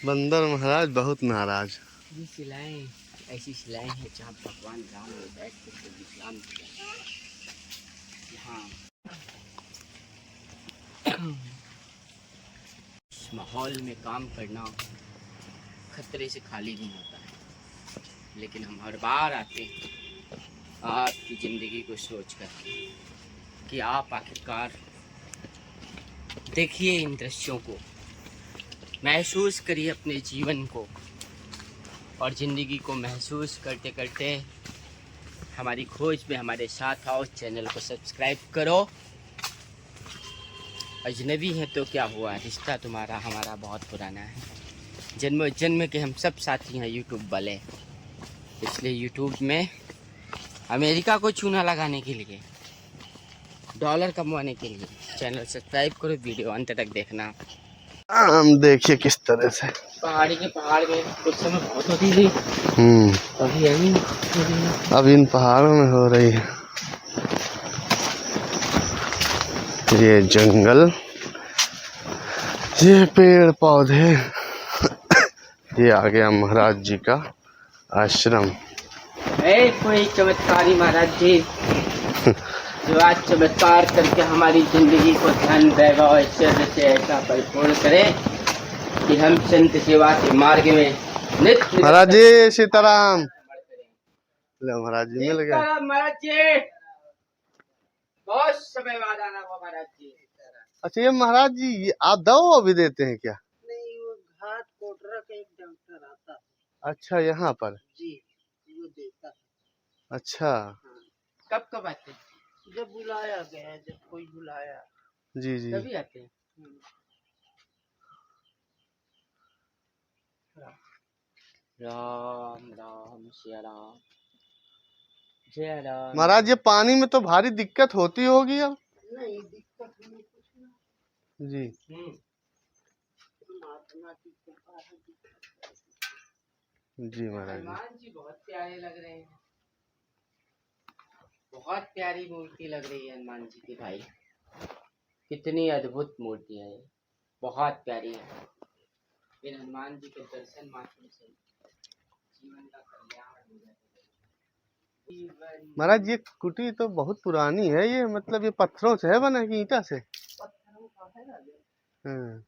बंदर महाराज बहुत नाराज। ये शिलाएं ऐसी शिलाएं हैं जहाँ भगवान राम ने बैठ कर विश्राम किया। यहाँ इस माहौल में काम करना खतरे से खाली नहीं होता है, लेकिन हम हर बार आते हैं आपकी ज़िंदगी को सोचकर कि आप आखिरकार देखिए इन दृश्यों को, महसूस करिए अपने जीवन को, और ज़िंदगी को महसूस करते करते हमारी खोज में हमारे साथ आओ। चैनल को सब्सक्राइब करो। अजनबी है तो क्या हुआ, रिश्ता तुम्हारा हमारा बहुत पुराना है। जन्म जन्म के हम सब साथी हैं यूट्यूब वाले, इसलिए यूट्यूब में अमेरिका को चूना लगाने के लिए, डॉलर कमवाने के लिए चैनल सब्सक्राइब करो। वीडियो अंत तक देखना। हम देखिए किस तरह से पहाड़ी के पहाड़ में कुछ समय बहुत होती थी, अभी यही अब इन पहाड़ों में हो रही है। ये जंगल, ये पेड़ पौधे, ये आ गया महाराज जी का आश्रम। कोई चमत्कारी महाराज जी जो आज चमत्कार करके हमारी जिंदगी को धन वैभव ऐश्वर्य से ऐसा परिपूर्ण करे कि हम संत सेवा के मार्ग में नित्य। महाराज जी सीताराम। महाराज जी मिल गए। महाराज जी बहुत समय बाद आना हुआ महाराज जी। अच्छा ये महाराज जी ये आप दवा भी देते हैं क्या? नहीं, वो घाट कोटरा का एक डॉक्टर आता है। अच्छा यहाँ पर जी, वो देता है। अच्छा कब कब आते हैं? जब बुलाया गया, जब कोई बुलाया जी जी तभी आते हैं। राम राम सिया राम जय राम। महाराज ये पानी में तो भारी दिक्कत होती होगी अब? नहीं, दिक्कत नहीं कुछ ना जी। परमात्मा की कृपा है। जी महाराज जी। हनुमान जी बहुत प्यारे लग रहे हैं, बहुत प्यारी मूर्ति लग रही है हनुमान जी की। भाई कितनी अद्भुत मूर्ति है, बहुत प्यारी है। इन हनुमान जी के दर्शन मात्र से जीवन का कल्याण हो जाता है। महाराज ये कुटी तो बहुत पुरानी है, ये मतलब ये पत्थरों से है बना कि ईंटा से? पत्थरों का है ना। हाँ।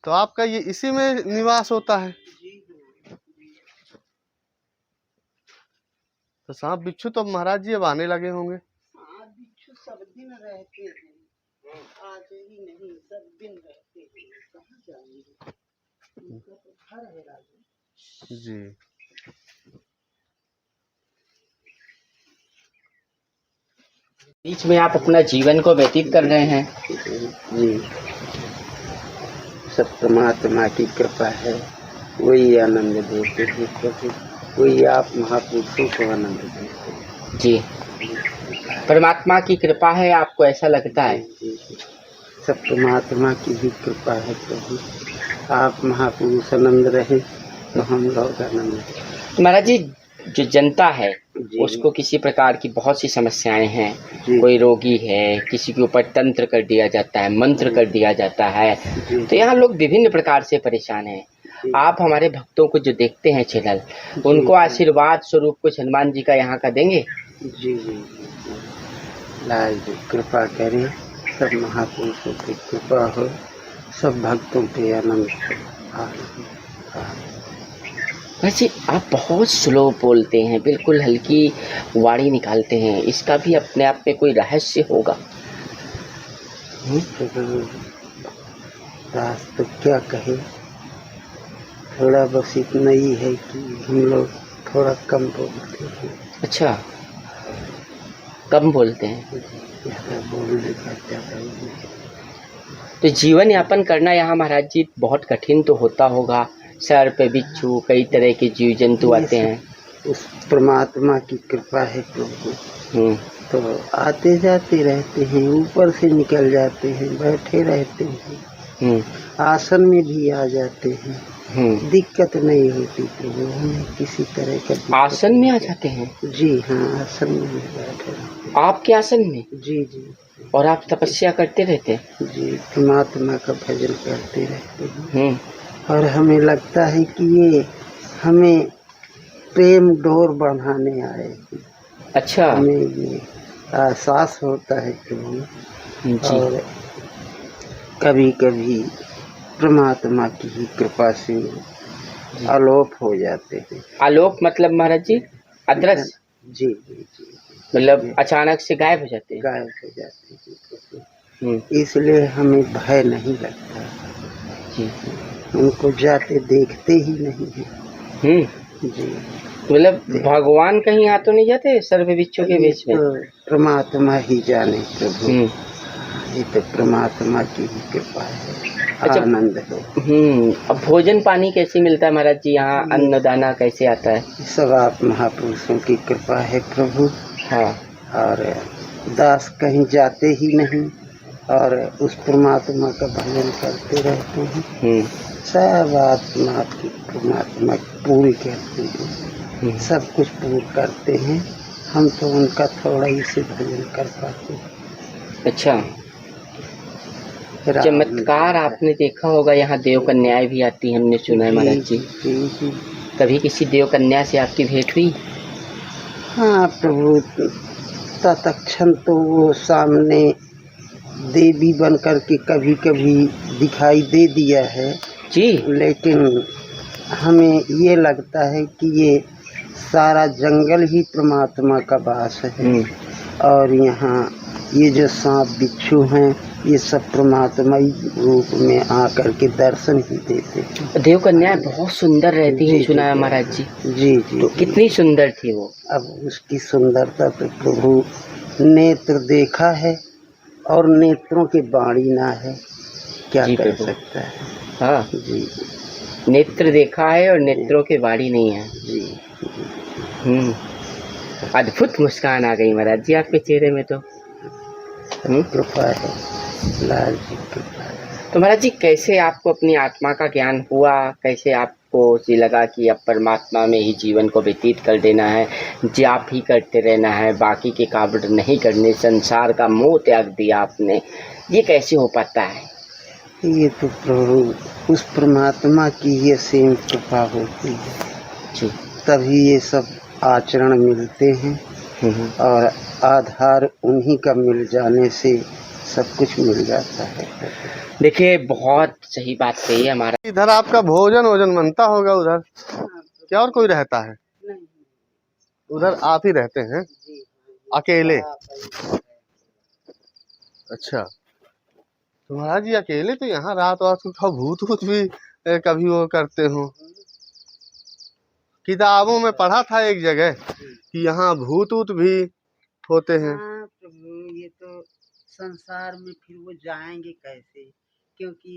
तो आपका ये इसी में निवास होता है? जी। तो सांप बिच्छू तो महाराज जी अब आने लगे होंगे? हाँ, बिच्छू सब दिन रहते हैं, आज ही नहीं सब दिन रहते हैं। कहाँ जाएंगे, उनका तो घर है राजा जी। बीच में आप अपना जीवन को व्यतीत कर रहे हैं। जी, सब परमात्मा की कृपा है, वही आनंद देते हैं प्रभु, वही आप महापुरुषों को आनंद देते हैं। जी, परमात्मा की कृपा है, आपको ऐसा लगता है? जी, सब परमात्मा की भी कृपा है प्रभु, आप महापुरुष आनंद रहे तो हम लोग आनंद रहे। महाराज जी जो जनता है उसको किसी प्रकार की बहुत सी समस्याएं हैं, कोई रोगी है, किसी के ऊपर तंत्र कर दिया जाता है, मंत्र कर दिया जाता है, तो यहाँ लोग विभिन्न प्रकार से परेशान हैं। आप हमारे भक्तों को जो देखते हैं चैनल, उनको आशीर्वाद स्वरूप कुछ हनुमान जी का यहाँ का देंगे? जी जी, लाल जी कृपा करें, सब महापुरुषों की कृपा हो, सब भक्तों पे आनंद। वैसे आप बहुत स्लो बोलते हैं, बिल्कुल हल्की वाणी निकालते हैं, इसका भी अपने आप में कोई रहस्य होगा? तो क्या कहे, थोड़ा बस इतना ही है कि हम लोग थोड़ा कम बोलते हैं। अच्छा, कम बोलते हैं। ज़्यादा बोलने का ज़्यादा ही नहीं। तो जीवन यापन करना यहाँ महाराज जी बहुत कठिन तो होता होगा, सर पे बिच्छू, कई तरह के जीव जंतु आते हैं। उस परमात्मा की कृपा है प्रभु, तो आते जाते रहते हैं, ऊपर से निकल जाते हैं, बैठे रहते हैं, आसन में भी आ जाते हैं, दिक्कत नहीं होती प्रभु, हमें किसी तरह का। आसन में आ जाते हैं? जी हाँ, आसन में भी बैठे रहते हैं। आपके आसन में? जी जी। और आप तपस्या करते रहते हैं? जी, परमात्मा का भजन करते रहते हैं। और हमें लगता है कि ये हमें प्रेम डोर बढ़ाने आए हैं। अच्छा। हमें ये एहसास होता है प्रभु। जी। और कभी कभी परमात्मा की ही कृपा से जी। आलोप हो जाते हैं। आलोक मतलब महाराज जी अदृश्य, जी जी जी। मतलब अचानक से गायब हो जाते हैं। गायब हो जाते हैं। इसलिए हमें भय नहीं लगता। जी। उनको जाते देखते ही नहीं है। जी। मतलब भगवान कहीं आ तो नहीं जाते सर्व बिच्छू के बीच में? तो परमात्मा ही जाने प्रभु। ये तो परमात्मा की ही कृपा है। अच्छा। आनंद है। अब भोजन पानी कैसे मिलता है महाराज जी यहाँ, अन्न दाना कैसे आता है? सब आप महापुरुषों की कृपा है प्रभु। हाँ। और दास कहीं जाते ही नहीं और उस परमात्मा का भजन करते रहते हैं। सब आत्मा की परमात्मा पूरी करते हैं। सब कुछ पूर्ण करते हैं। हम तो उनका थोड़ा ही से भजन कर पाते हैं। अच्छा। चमत्कार आपने देखा होगा, यहाँ देव कन्याएं भी आती हैं, हमने सुना है महाराज जी। कभी किसी देव कन्या से आपकी भेंट हुई? हाँ प्रभु, तत्क्षण तो वो सामने देवी बन करके कभी कभी दिखाई दे दिया है जी। लेकिन हमें ये लगता है कि ये सारा जंगल ही परमात्मा का वास है। और यहाँ ये जो सांप बिच्छू हैं ये सब परमात्मा रूप में आकर के दर्शन ही देते हैं। देव कन्याएं बहुत सुंदर रहती हैं, सुना है महाराज जी। जी जी। तो कितनी सुंदर थी वो? अब उसकी सुंदरता तो प्रभु नेत्र देखा है और नेत्रों की बाणी ना है, क्या कर सकता है। हाँ जी। नेत्र देखा है और नेत्रों के बाड़ी नहीं है। जी। अद्भुत मुस्कान आ गई महाराज जी आपके चेहरे में तो। कृपा है, लाल जी कृपा है। तो महाराज जी कैसे आपको अपनी आत्मा का ज्ञान हुआ, कैसे आपको जी लगा कि अब परमात्मा में ही जीवन को व्यतीत कर देना है, जाप ही करते रहना है, बाकी के काबड़ नहीं करने, संसार का मोह त्याग दिया आपने, ये कैसे हो पाता है? ये तो प्रभु उस परमात्मा की ये असीम कृपा होती है जी। तभी ये सब आचरण मिलते हैं। और आधार उन्हीं का मिल जाने से सब कुछ मिल जाता है। देखिए बहुत सही बात कही है हमारा। इधर आपका भोजन वोजन बनता होगा उधर, क्या और कोई रहता है? उधर आप ही रहते हैं अकेले? अच्छा, तो महाराज जी अकेले तो यहाँ रात वात को भूत वूत भी कभी वो करते हो? किताबों में पढ़ा था एक जगह कि यहाँ भूत वूत भी होते हैं। हाँ प्रभु, ये तो संसार में फिर वो जाएंगे कैसे, क्योंकि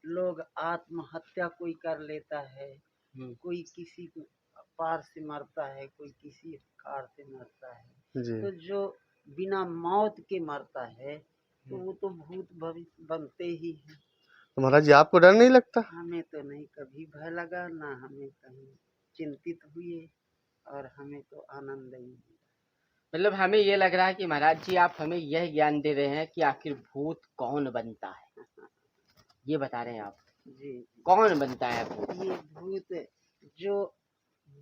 लोग आत्महत्या कोई कर लेता है, कोई किसी पार से मरता है, कोई किसी कार से मरता है। तो जो बिना मौत के मरता है तो वो तो भूत भविष्य बनते ही हैं। तो महाराज जी आपको डर नहीं लगता? हमें तो नहीं कभी भय लगा, ना हमें कहीं चिंतित हुए, और हमें तो आनंद ही। मतलब हमें ये लग रहा है कि महाराज जी आप हमें यह ज्ञान दे रहे हैं कि आखिर भूत कौन बनता है, ये बता रहे हैं आप। जी। कौन बनता है भूत? ये भूत जो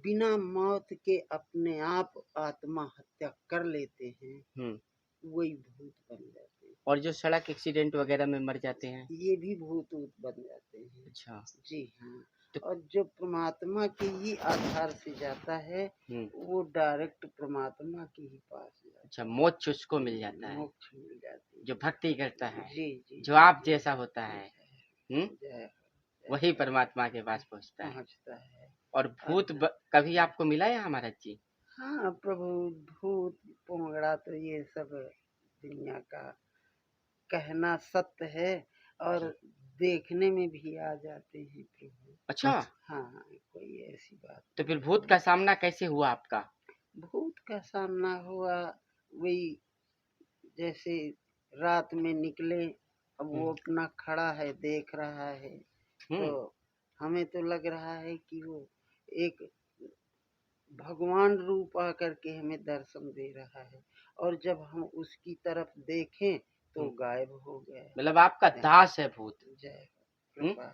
बिना मौत के अपने आप आत्मा हत्या कर लेते हैं, वही भूत बन जाते हैं। और जो सड़क एक्सीडेंट वगैरह में मर जाते हैं, ये भी भूत बन जाते हैं। अच्छा। जी हाँ। तो और जो परमात्मा के ही आधार से जाता है वो डायरेक्ट परमात्मा के ही पास जाता है। अच्छा, मोक्ष उसको मिल जाता है, मोक्ष मिल जाती है जो भक्ति करता है। जी जी। जो आप जैसा होता है वही परमात्मा के पास पहुंचता है। और भूत कभी आपको मिला है महाराज जी? हाँ प्रभु, भूत पोंगड़ा तो ये सब दुनिया का कहना सत्य है, और देखने में भी आ जाते हैं प्रभु। अच्छा। हाँ, कोई ऐसी बात। तो फिर भूत का सामना कैसे हुआ आपका? भूत का सामना हुआ वही, जैसे रात में निकले, अब वो अपना खड़ा है देख रहा है, तो हमें तो लग रहा है कि वो एक भगवान रूप आकर के हमें दर्शन दे रहा है, और जब हम उसकी तरफ देखें तो गायब हो गया। मतलब आपका दास है भूत? जय कृपा।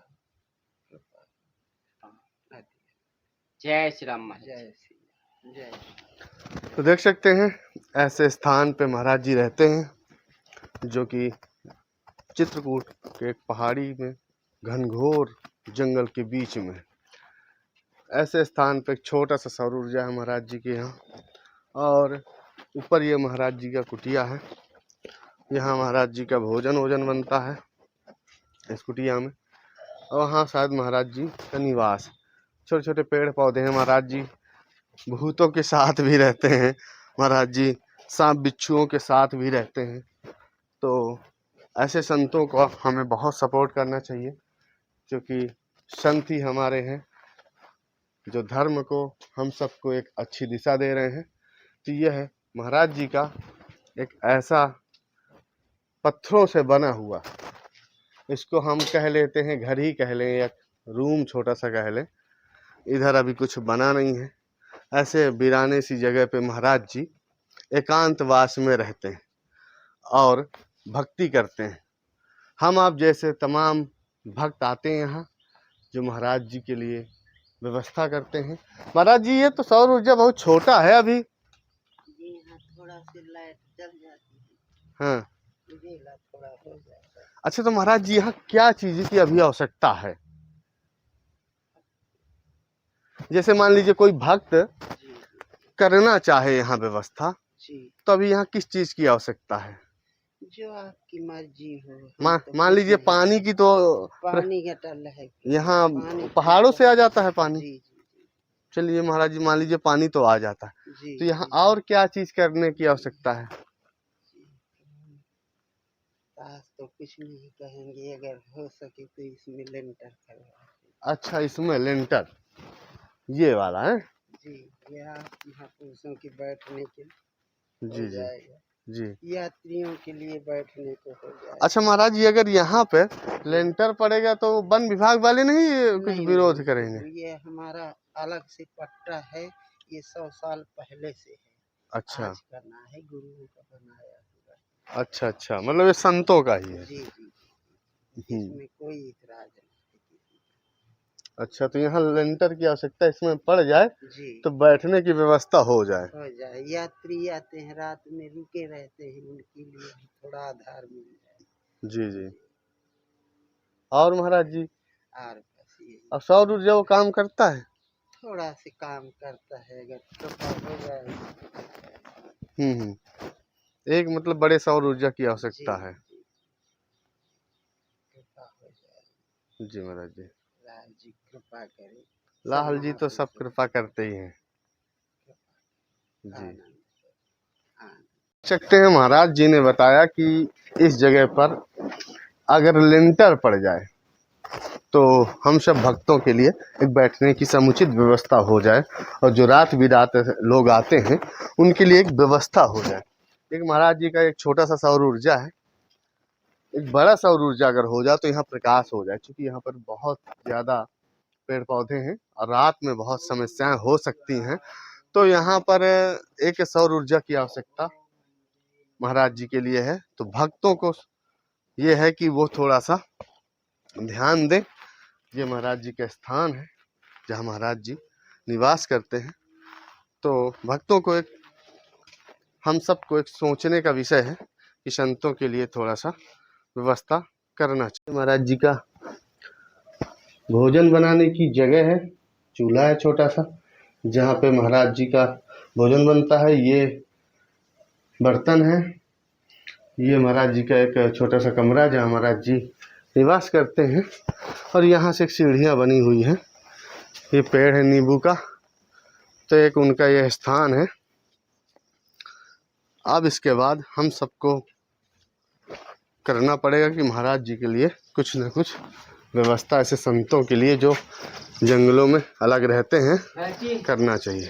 जय श्री राम महाराज। जय श्री जय। तो देख सकते हैं ऐसे स्थान पे महाराज जी रहते हैं, जो कि चित्रकूट के एक पहाड़ी में घनघोर जंगल के बीच में ऐसे स्थान पे एक छोटा सा सौर ऊर्जा है महाराज जी के यहाँ। और ऊपर ये महाराज जी का कुटिया है। यहाँ महाराज जी का भोजन बनता है इस कुटिया में। और वहाँ शायद महाराज जी का निवास। छोटे छोटे पेड़ पौधे हैं। महाराज जी भूतों के साथ भी रहते हैं। महाराज जी सांप बिच्छुओं के साथ भी रहते हैं। तो ऐसे संतों को हमें बहुत सपोर्ट करना चाहिए, क्योंकि संत ही हमारे हैं जो धर्म को हम सबको एक अच्छी दिशा दे रहे हैं। तो यह है महाराज जी का एक ऐसा पत्थरों से बना हुआ, इसको हम कह लेते हैं घर ही कह लें या रूम छोटा सा कह लें। इधर अभी कुछ बना नहीं है। ऐसे वीराने सी जगह पे महाराज जी एकांतवास में रहते हैं और भक्ति करते हैं। हम आप जैसे तमाम भक्त आते हैं यहाँ, जो महाराज जी के लिए व्यवस्था करते हैं। महाराज जी ये तो सौर ऊर्जा बहुत छोटा है अभी। यहाँ थोड़ा सी लाइट जल जाती है। हाँ, उजेला थोड़ा हो जाता है। अच्छा तो महाराज जी यहाँ क्या चीज की अभी आवश्यकता है? जैसे मान लीजिए कोई भक्त जी करना चाहे यहाँ व्यवस्था, जी, तो अभी यहाँ किस चीज की आवश्यकता है? जो आपकी मर्जी हो। मान लीजिए पानी की, तो पानी का टल है यहाँ पानी पहाड़ों से आ जाता है पानी। जी जी चलिए महाराज जी, मान लीजिए पानी तो आ जाता है, जी। तो यहाँ और क्या चीज करने की आवश्यकता है? आज तो कुछ नहीं कहेंगे, अगर हो सके तो इसमें लेंटर करवा। अच्छा, इसमें लेंटर ये वाला है? जी, यह महापुरुषों के बैठने के जी हो जी जाएगा, जी। यात्रियों के लिए बैठने को हो जाएगा। अच्छा महाराज जी, अगर यहाँ पे लेंटर पड़ेगा तो वन विभाग वाले नहीं कुछ नहीं, विरोध नहीं, करेंगे? ये हमारा अलग से पट्टा है, ये 100 साल पहले से है। अच्छा आज का ना है, गुरुओं का बनाया हुआ। अच्छा अच्छा, मतलब ये संतों का ही है। जी जी, इसमें कोई इतराज नहीं। अच्छा, तो यहाँ लेंटर की आवश्यकता इसमें पड़ जाए जी, तो बैठने की व्यवस्था हो जाए। हो जाए। यात्री आते हैं, रात में रुके रहते हैं, उनके लिए भी थोड़ा आधार मिल जाए। जी जी। और महाराज जी, और बस ये अब सौर ऊर्जा वो काम करता है? थोड़ा से काम करता है, अगर कृपा हो जाए। एक मतलब बड़े सौर ऊर्जा की आवश्यकता है। कृपा हो जाए। जी महाराज जी, लाल जी कृपा करे। लाल जी तो सब कृपा करते ही हैं। जी, सकते हैं महाराज जी ने बताया कि इस जगह पर अगर लेंटर पड़ जाए तो हम सब भक्तों के लिए एक बैठने की समुचित व्यवस्था हो जाए, और जो रात बिरात लोग आते हैं उनके लिए एक व्यवस्था हो जाए। एक महाराज जी का एक छोटा सा सौर ऊर्जा है, एक बड़ा सौर ऊर्जा अगर हो जाए तो यहाँ प्रकाश हो जाए, क्योंकि यहाँ पर बहुत ज़्यादा पेड़ पौधे हैं और रात में बहुत समस्याएं हो सकती हैं। तो यहाँ पर एक सौर ऊर्जा की आवश्यकता महाराज जी के लिए है। तो भक्तों को ये है कि वो थोड़ा सा ध्यान दें। ये महाराज जी का स्थान है जहाँ महाराज जी निवास करते हैं। तो भक्तों को एक, हम सबको एक सोचने का विषय है कि संतों के लिए थोड़ा सा व्यवस्था करना चाहिए। महाराज जी का भोजन बनाने की जगह है, चूल्हा है छोटा सा जहाँ पे महाराज जी का भोजन बनता है। ये बर्तन है, ये महाराज जी का एक छोटा सा कमरा जहाँ महाराज जी निवास करते हैं। और यहाँ से एक सीढ़ियाँ बनी हुई हैं। ये पेड़ है नींबू का, तो एक उनका यह स्थान है। अब इसके बाद हम सबको करना पड़ेगा कि महाराज जी के लिए कुछ न कुछ व्यवस्था ऐसे संतों के लिए जो जंगलों में अलग रहते हैं करना चाहिए।